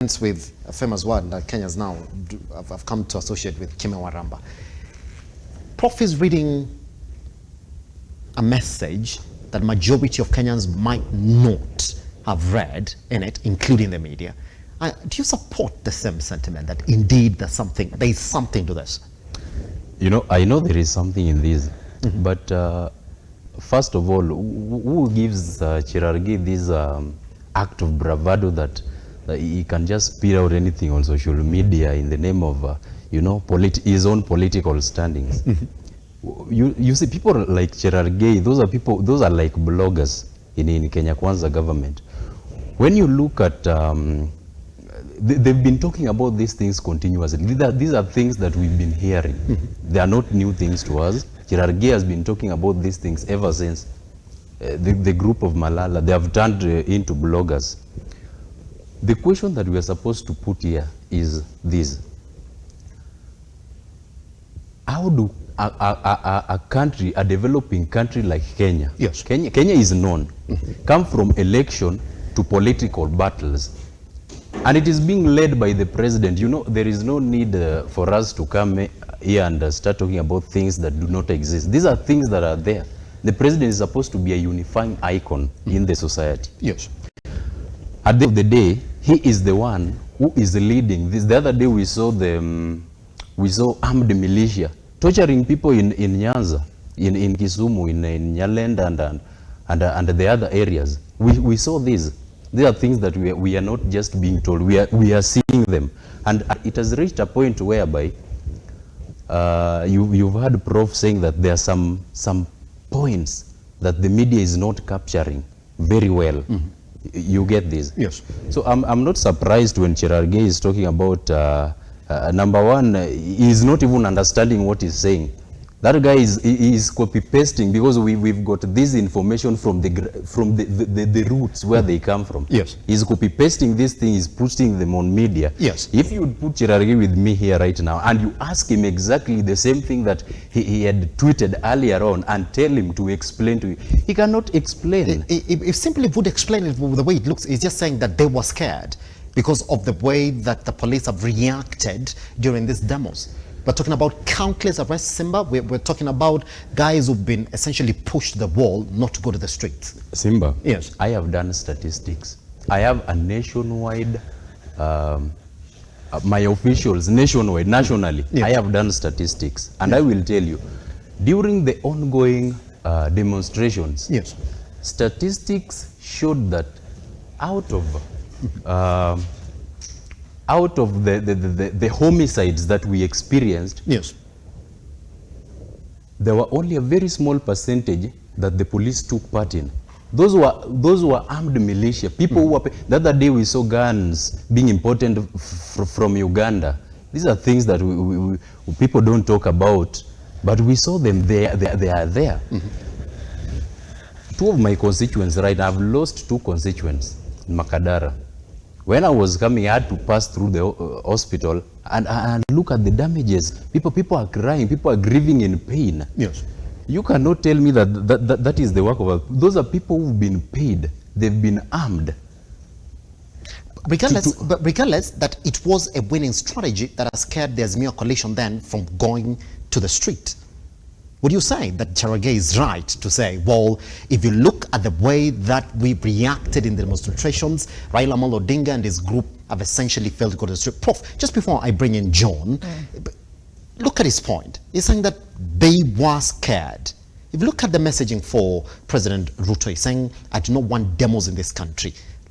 with a famous word that Kenyans now have come to associate with Kimewaramba. Prof is reading a message that majority of Kenyans might not have read in it, including the media. Do you support the same sentiment that indeed there is something to this? You know, I know there is something in this, but first of all, who gives Cherarkey this act of bravado that he can just spit out anything on social media in the name of, you know, his own political standings? You see, people like Cherarkey, those are like bloggers in Kenya Kwanza government. When you look at, they've been talking about these things continuously. These are things that we've been hearing. They are not new things to us. Cherarkey has been talking about these things ever since the group of Malala. They have turned into bloggers. The question that we are supposed to put here is this: how do a country, a developing country like Kenya, yes, Kenya is known, come from election to political battles, and it is being led by the president? You know, there is no need for us to come here and start talking about things that do not exist. These are things that are there. The president is supposed to be a unifying icon in the society. Yes. At the end of the day, he is the one who is leading this. The other day we saw armed militia torturing people in Nyanza, in Kisumu, in Nyalenda and the other areas. We saw this. These are things that we are not just being told, we are seeing them. And it has reached a point whereby you've heard Prof saying that there are some points that the media is not capturing very well. You get this? Yes. So I'm not surprised when Cherarkey is talking about, number one, he's not even understanding what he's saying. That guy is copy-pasting because we've got this information from the roots where they come from. Yes. He's copy-pasting this thing, he's putting them on media. Yes. If you would put Cherarkey with me here right now and you ask him exactly the same thing that he had tweeted earlier on and tell him to explain to you, he cannot explain. If simply would explain it the way it looks, it's just saying that they were scared because of the way that the police have reacted during these demos. We're talking about countless arrests, Simba. We're talking about guys who've been essentially pushed the wall not to go to the streets. Simba, yes, I have done statistics. I have a nationwide, my officials nationally, yes, I have done statistics. And yes, I will tell you, during the ongoing demonstrations, yes, statistics showed that out of the homicides that we experienced, yes, there were only a very small percentage that the police took part in. Those were armed militia, people who were, the other day we saw guns being imported from Uganda. These are things that people don't talk about, but we saw them there. They are there. Two of my constituents, right, I've lost two constituents in Makadara. When I was coming, I had to pass through the hospital and look at the damages. People are crying, people are grieving in pain. Yes. You cannot tell me that is the work of those are people who've been paid, they've been armed. But regardless that it was a winning strategy that has scared the Azimio coalition then from going to the street. Would you say that Cherarkey is right to say, well, if you look at the way that we reacted in the demonstrations, Raila Amolo Odinga and his group have essentially failed to go to the street? Prof, just before I bring in John, look at his point. He's saying that they were scared. If you look at the messaging for President Ruto, he's saying, I do not want demos in this country.